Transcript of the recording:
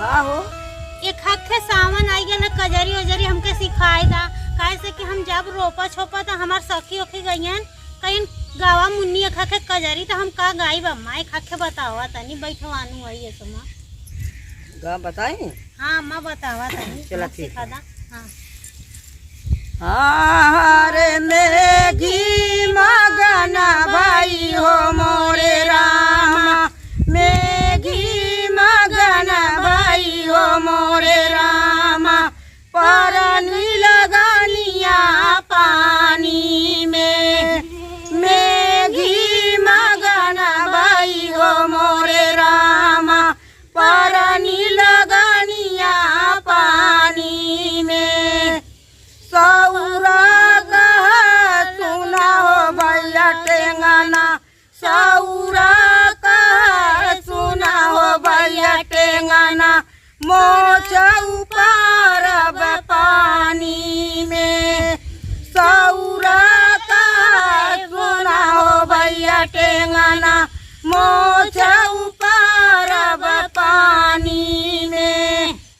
का हो एक हक सावन आई गया ना कजरी वजरी हमके सिखाए दा काहे से कि हम जब रोपा छोपा तो हमार सखी ओखी गईन कहीं गावा मुन्नी एक हक कजरी तो हम का गाई बम्मा एक हक बतावा तनी बैठवानू आई है सुमा गा बताई। हाँ माँ बतावा तनी चला मत सिखा दा। हाँ हारे मेघी मगन भाई हो मोरे रामा मेघी मगन भाई हो मोरे रामा परनी लगानिया पानी में मेघी मगन भाई हो मोरे रामा परनी लगानिया पानी में सौरा कहा सुना हो भैया टेंगाना सौरा कहा सुना हो भैया टेंगाना